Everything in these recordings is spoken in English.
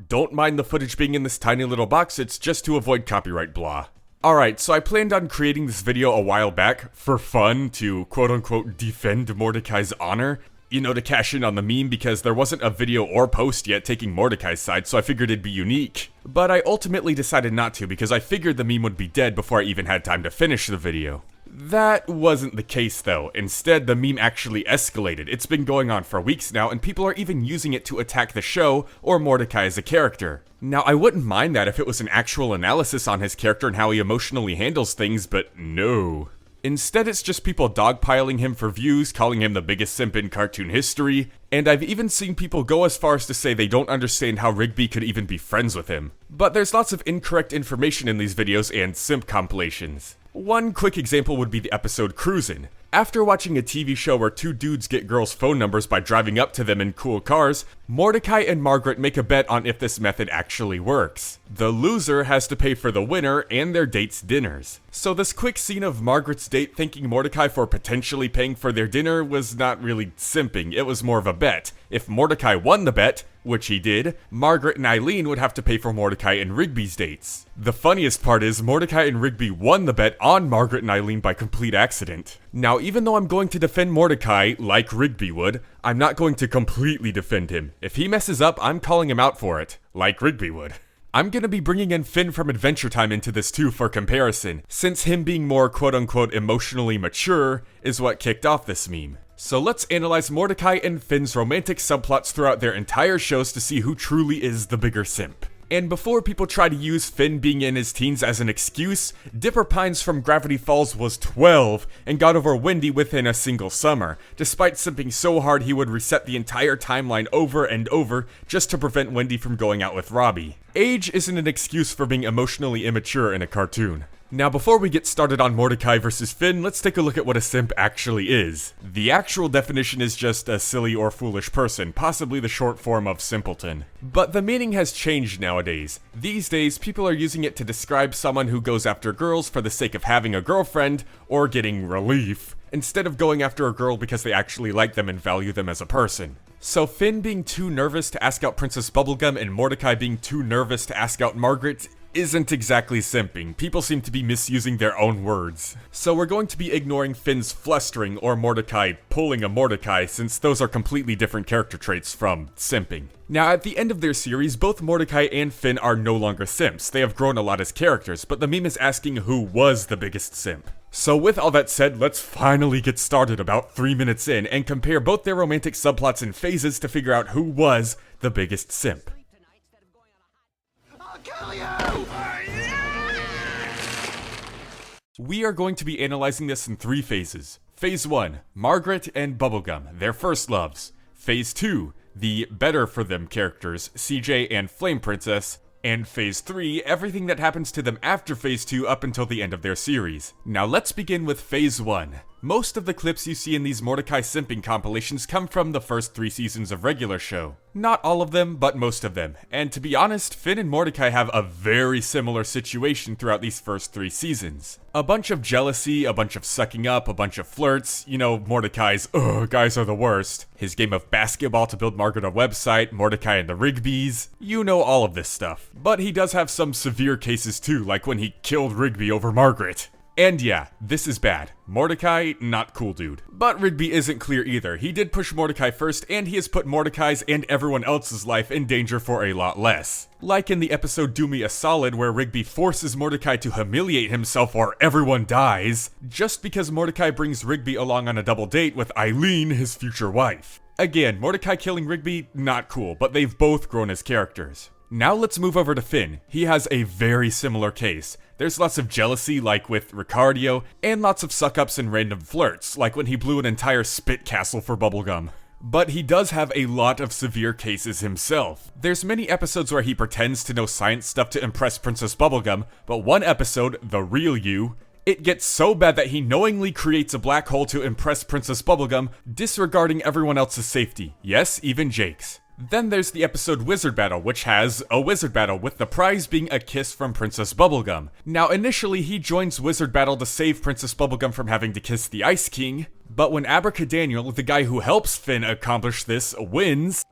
Don't mind the footage being in this tiny little box, it's just to avoid copyright blah. Alright, so I planned on creating this video a while back for fun to quote-unquote defend Mordecai's honor. You know, to cash in on the meme because there wasn't a video or post yet taking Mordecai's side, so I figured it'd be unique. But I ultimately decided not to because I figured the meme would be dead before I even had time to finish the video. That wasn't the case though. Instead, the meme actually escalated. It's been going on for weeks now, and people are even using it to attack the show or Mordecai as a character. Now, I wouldn't mind that if it was an actual analysis on his character and how he emotionally handles things, but no. Instead, it's just people dogpiling him for views, calling him the biggest simp in cartoon history, and I've even seen people go as far as to say they don't understand how Rigby could even be friends with him. But there's lots of incorrect information in these videos and simp compilations. One quick example would be the episode Cruisin'. After watching a TV show where two dudes get girls' phone numbers by driving up to them in cool cars, Mordecai and Margaret make a bet on if this method actually works. The loser has to pay for the winner and their date's dinners. So this quick scene of Margaret's date thanking Mordecai for potentially paying for their dinner was not really simping, it was more of a bet. If Mordecai won the bet, which he did, Margaret and Eileen would have to pay for Mordecai and Rigby's dates. The funniest part is Mordecai and Rigby won the bet on Margaret and Eileen by complete accident. Now, even though I'm going to defend Mordecai, like Rigby would, I'm not going to completely defend him. If he messes up, I'm calling him out for it, like Rigby would. I'm gonna be bringing in Finn from Adventure Time into this too for comparison, since him being more quote-unquote emotionally mature is what kicked off this meme. So let's analyze Mordecai and Finn's romantic subplots throughout their entire shows to see who truly is the bigger simp. And before people try to use Finn being in his teens as an excuse, Dipper Pines from Gravity Falls was 12 and got over Wendy within a single summer, despite simping so hard he would reset the entire timeline over and over just to prevent Wendy from going out with Robbie. Age isn't an excuse for being emotionally immature in a cartoon. Now before we get started on Mordecai versus Finn, let's take a look at what a simp actually is. The actual definition is just a silly or foolish person, possibly the short form of simpleton. But the meaning has changed nowadays. These days, people are using it to describe someone who goes after girls for the sake of having a girlfriend or getting relief, instead of going after a girl because they actually like them and value them as a person. So Finn being too nervous to ask out Princess Bubblegum and Mordecai being too nervous to ask out Margaret isn't exactly simping. People seem to be misusing their own words. So we're going to be ignoring Finn's flustering or Mordecai pulling a Mordecai, since those are completely different character traits from simping. Now at the end of their series, both Mordecai and Finn are no longer simps. They have grown a lot as characters, but the meme is asking who was the biggest simp. So with all that said, let's finally get started about 3 minutes in and compare both their romantic subplots and phases to figure out who was the biggest simp. Kill you! We are going to be analyzing this in 3 phases. Phase 1, Margaret and Bubblegum, their first loves. Phase 2, the better for them characters, CJ and Flame Princess. And Phase 3, everything that happens to them after Phase 2 up until the end of their series. Now let's begin with Phase 1. Most of the clips you see in these Mordecai simping compilations come from the first 3 seasons of regular show. Not all of them, but most of them. And to be honest, Finn and Mordecai have a very similar situation throughout these first 3 seasons. A bunch of jealousy, a bunch of sucking up, a bunch of flirts, you know, Mordecai's, ugh, guys are the worst. His game of basketball to build Margaret a website, Mordecai and the Rigbys, you know all of this stuff. But he does have some severe cases too, like when he killed Rigby over Margaret. And yeah, this is bad. Mordecai, not cool dude. But Rigby isn't clear either. He did push Mordecai first, and he has put Mordecai's and everyone else's life in danger for a lot less. Like in the episode Do Me a Solid, where Rigby forces Mordecai to humiliate himself or everyone dies, just because Mordecai brings Rigby along on a double date with Eileen, his future wife. Again, Mordecai killing Rigby, not cool, but they've both grown as characters. Now let's move over to Finn. He has a very similar case. There's lots of jealousy, like with Ricardio, and lots of suck-ups and random flirts, like when he blew an entire spit castle for Bubblegum. But he does have a lot of severe cases himself. There's many episodes where he pretends to know science stuff to impress Princess Bubblegum, but one episode, The Real You, it gets so bad that he knowingly creates a black hole to impress Princess Bubblegum, disregarding everyone else's safety. Yes, even Jake's. Then there's the episode Wizard Battle, which has a wizard battle, with the prize being a kiss from Princess Bubblegum. Now initially he joins Wizard Battle to save Princess Bubblegum from having to kiss the Ice King, but when Abracadaniel, the guy who helps Finn accomplish this, wins,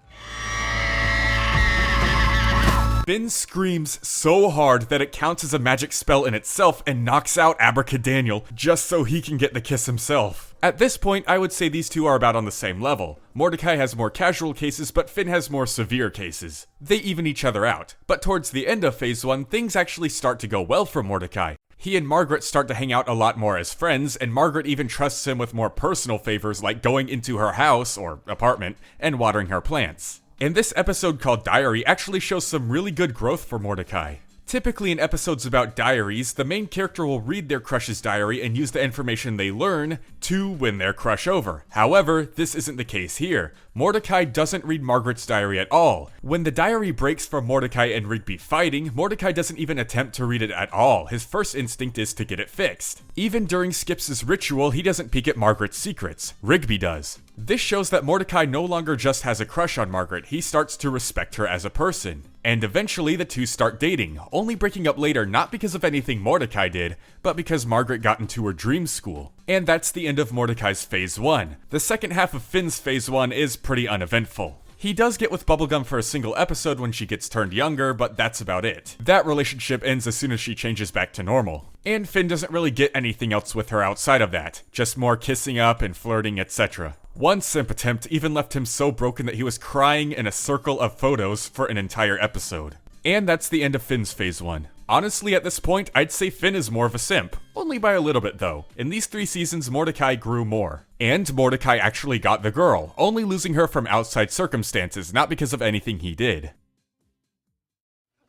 Finn screams so hard that it counts as a magic spell in itself and knocks out Abracadaniel just so he can get the kiss himself. At this point, I would say these two are about on the same level. Mordecai has more casual cases, but Finn has more severe cases. They even each other out. But towards the end of Phase 1, things actually start to go well for Mordecai. He and Margaret start to hang out a lot more as friends, and Margaret even trusts him with more personal favors like going into her house, or apartment, and watering her plants. And this episode called Diary actually shows some really good growth for Mordecai. Typically in episodes about diaries, the main character will read their crush's diary and use the information they learn to win their crush over. However, this isn't the case here. Mordecai doesn't read Margaret's diary at all. When the diary breaks from Mordecai and Rigby fighting, Mordecai doesn't even attempt to read it at all. His first instinct is to get it fixed. Even during Skips' ritual, he doesn't peek at Margaret's secrets. Rigby does. This shows that Mordecai no longer just has a crush on Margaret, he starts to respect her as a person. And eventually the two start dating, only breaking up later not because of anything Mordecai did, but because Margaret got into her dream school. And that's the end of Mordecai's Phase 1. The second half of Finn's Phase 1 is pretty uneventful. He does get with Bubblegum for a single episode when she gets turned younger, but that's about it. That relationship ends as soon as she changes back to normal. And Finn doesn't really get anything else with her outside of that, just more kissing up and flirting, etc. One simp attempt even left him so broken that he was crying in a circle of photos for an entire episode. And that's the end of Finn's Phase 1. Honestly, at this point, I'd say Finn is more of a simp. Only by a little bit, though. In these 3 seasons, Mordecai grew more. And Mordecai actually got the girl, only losing her from outside circumstances, not because of anything he did.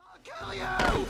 I'll kill you!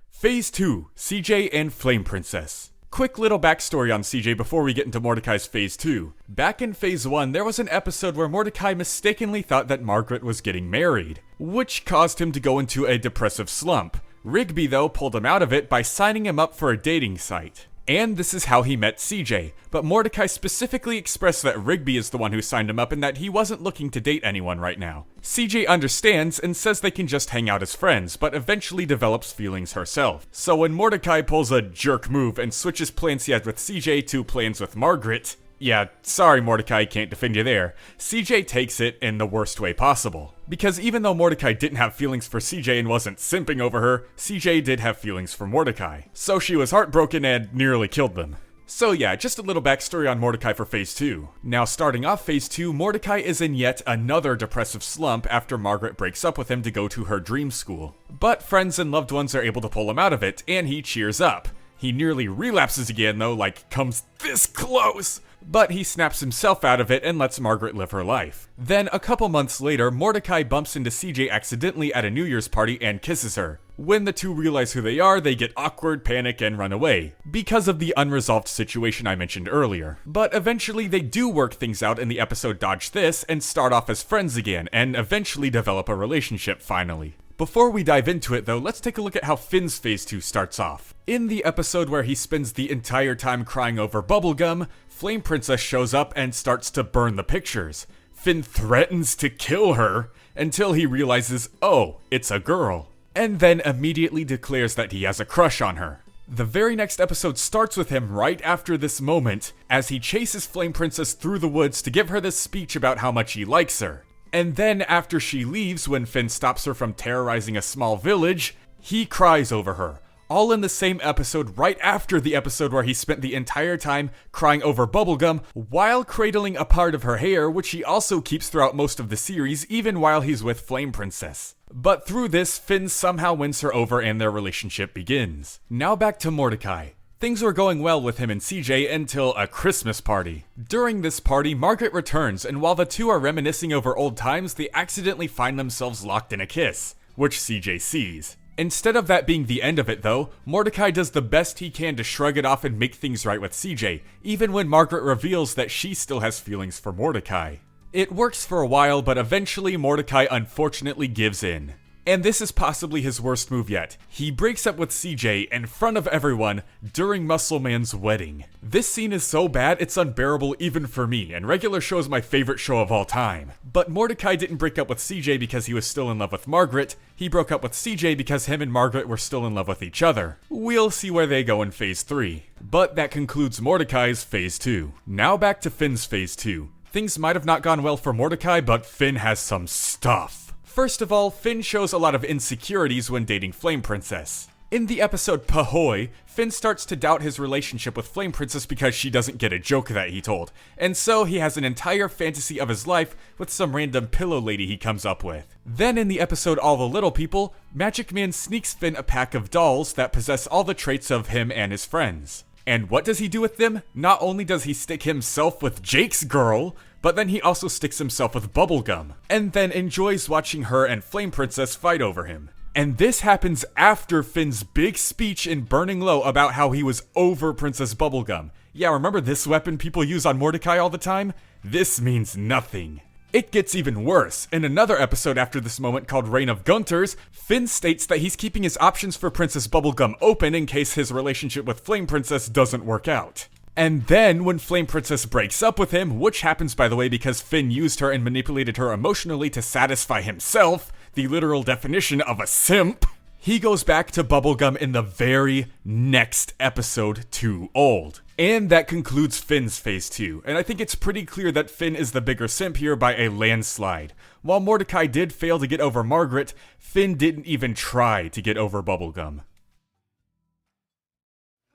Phase 2, CJ and Flame Princess. Quick little backstory on CJ before we get into Mordecai's Phase 2. Back in Phase 1, there was an episode where Mordecai mistakenly thought that Margaret was getting married, which caused him to go into a depressive slump. Rigby, though, pulled him out of it by signing him up for a dating site. And this is how he met CJ, but Mordecai specifically expressed that Rigby is the one who signed him up and that he wasn't looking to date anyone right now. CJ understands and says they can just hang out as friends, but eventually develops feelings herself. So when Mordecai pulls a jerk move and switches plans he had with CJ to plans with Margaret, yeah, sorry Mordecai, can't defend you there, CJ takes it in the worst way possible. Because even though Mordecai didn't have feelings for CJ and wasn't simping over her, CJ did have feelings for Mordecai. So she was heartbroken and nearly killed them. So yeah, just a little backstory on Mordecai for Phase 2. Now starting off Phase 2, Mordecai is in yet another depressive slump after Margaret breaks up with him to go to her dream school. But friends and loved ones are able to pull him out of it, and he cheers up. He nearly relapses again though, like comes this close. But he snaps himself out of it and lets Margaret live her life. Then, a couple months later, Mordecai bumps into CJ accidentally at a New Year's party and kisses her. When the two realize who they are, they get awkward, panic, and run away, because of the unresolved situation I mentioned earlier. But eventually they do work things out in the episode Dodge This and start off as friends again, and eventually develop a relationship finally. Before we dive into it though, let's take a look at how Finn's Phase 2 starts off. In the episode where he spends the entire time crying over bubblegum, Flame Princess shows up and starts to burn the pictures. Finn threatens to kill her until he realizes, oh, it's a girl. And then immediately declares that he has a crush on her. The very next episode starts with him right after this moment, as he chases Flame Princess through the woods to give her this speech about how much he likes her. And then after she leaves, when Finn stops her from terrorizing a small village, he cries over her. All in the same episode right after the episode where he spent the entire time crying over bubblegum while cradling a part of her hair, which he also keeps throughout most of the series, even while he's with Flame Princess. But through this, Finn somehow wins her over and their relationship begins. Now back to Mordecai. Things were going well with him and CJ until a Christmas party. During this party, Margaret returns, and while the two are reminiscing over old times, they accidentally find themselves locked in a kiss, which CJ sees. Instead of that being the end of it though, Mordecai does the best he can to shrug it off and make things right with CJ, even when Margaret reveals that she still has feelings for Mordecai. It works for a while, but eventually Mordecai unfortunately gives in. And this is possibly his worst move yet. He breaks up with CJ in front of everyone during Muscle Man's wedding. This scene is so bad it's unbearable even for me, and Regular Show is my favorite show of all time. But Mordecai didn't break up with CJ because he was still in love with Margaret. He broke up with CJ because him and Margaret were still in love with each other. We'll see where they go in Phase 3. But that concludes Mordecai's Phase 2. Now back to Finn's Phase 2. Things might have not gone well for Mordecai, but Finn has some stuff. First of all, Finn shows a lot of insecurities when dating Flame Princess. In the episode Pahoy, Finn starts to doubt his relationship with Flame Princess because she doesn't get a joke that he told, and so he has an entire fantasy of his life with some random pillow lady he comes up with. Then in the episode All the Little People, Magic Man sneaks Finn a pack of dolls that possess all the traits of him and his friends. And what does he do with them? Not only does he stick himself with Jake's girl, but then he also sticks himself with Bubblegum, and then enjoys watching her and Flame Princess fight over him. And this happens after Finn's big speech in Burning Low about how he was over Princess Bubblegum. Yeah, remember this weapon people use on Mordecai all the time? This means nothing. It gets even worse. In another episode after this moment called Reign of Gunters, Finn states that he's keeping his options for Princess Bubblegum open in case his relationship with Flame Princess doesn't work out. And then, when Flame Princess breaks up with him, which happens by the way because Finn used her and manipulated her emotionally to satisfy himself, the literal definition of a simp, he goes back to Bubblegum in the very next episode, Too Old. And that concludes Finn's phase 2, and I think it's pretty clear that Finn is the bigger simp here by a landslide. While Mordecai did fail to get over Margaret, Finn didn't even try to get over Bubblegum.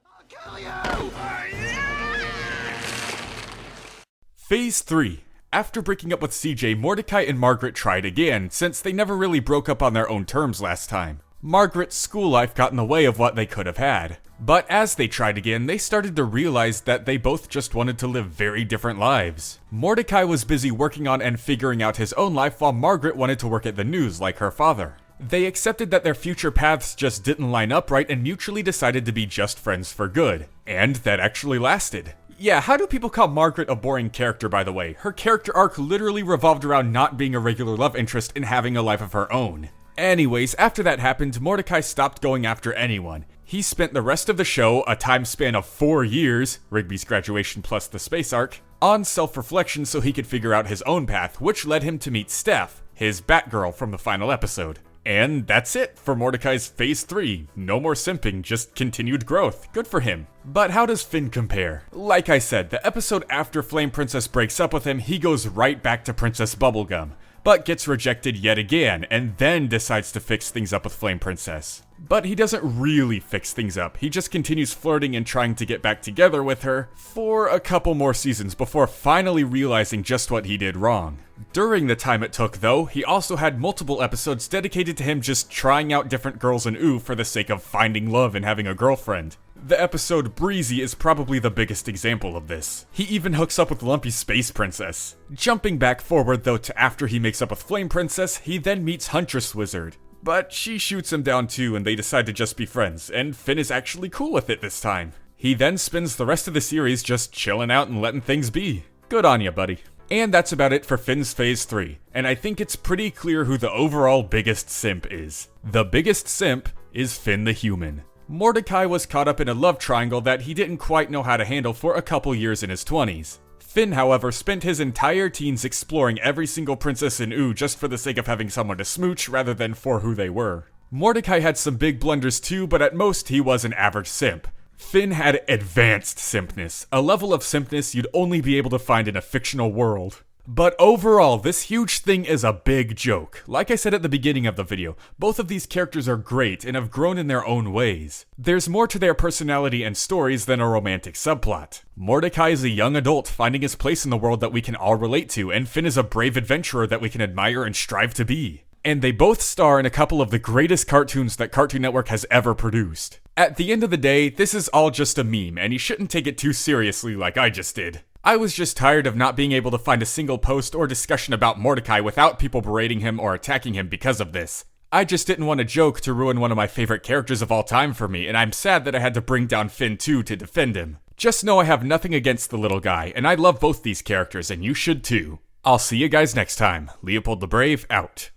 I'll kill you! Phase 3. After breaking up with CJ, Mordecai and Margaret tried again, since they never really broke up on their own terms last time. Margaret's school life got in the way of what they could have had. But as they tried again, they started to realize that they both just wanted to live very different lives. Mordecai was busy working on and figuring out his own life, while Margaret wanted to work at the news like her father. They accepted that their future paths just didn't line up right and mutually decided to be just friends for good. And that actually lasted. Yeah, how do people call Margaret a boring character, by the way? Her character arc literally revolved around not being a regular love interest and having a life of her own. Anyways, after that happened, Mordecai stopped going after anyone. He spent the rest of the show, a time span of 4 years, Rigby's graduation plus the space arc, on self-reflection so he could figure out his own path, which led him to meet Steph, his Batgirl from the final episode. And that's it for Mordecai's Phase 3. No more simping, just continued growth. Good for him. But how does Finn compare? Like I said, the episode after Flame Princess breaks up with him, he goes right back to Princess Bubblegum, but gets rejected yet again, and then decides to fix things up with Flame Princess. But he doesn't really fix things up, he just continues flirting and trying to get back together with her for a couple more seasons before finally realizing just what he did wrong. During the time it took though, he also had multiple episodes dedicated to him just trying out different girls in OO for the sake of finding love and having a girlfriend. The episode Breezy is probably the biggest example of this. He even hooks up with Lumpy Space Princess. Jumping back forward though to after he makes up with Flame Princess, he then meets Huntress Wizard. But she shoots him down too and they decide to just be friends, and Finn is actually cool with it this time. He then spends the rest of the series just chilling out and letting things be. Good on ya, buddy. And that's about it for Finn's Phase 3, and I think it's pretty clear who the overall biggest simp is. The biggest simp is Finn the human. Mordecai was caught up in a love triangle that he didn't quite know how to handle for a couple years in his 20s. Finn, however, spent his entire teens exploring every single princess in OO just for the sake of having someone to smooch rather than for who they were. Mordecai had some big blunders too, but at most he was an average simp. Finn had advanced simpness, a level of simpness you'd only be able to find in a fictional world. But overall, this huge thing is a big joke. Like I said at the beginning of the video, both of these characters are great and have grown in their own ways. There's more to their personality and stories than a romantic subplot. Mordecai is a young adult finding his place in the world that we can all relate to, and Finn is a brave adventurer that we can admire and strive to be. And they both star in a couple of the greatest cartoons that Cartoon Network has ever produced. At the end of the day, this is all just a meme, and you shouldn't take it too seriously like I just did. I was just tired of not being able to find a single post or discussion about Mordecai without people berating him or attacking him because of this. I just didn't want a joke to ruin one of my favorite characters of all time for me, and I'm sad that I had to bring down Finn too to defend him. Just know I have nothing against the little guy, and I love both these characters, and you should too. I'll see you guys next time. LeopoldTheBrave out.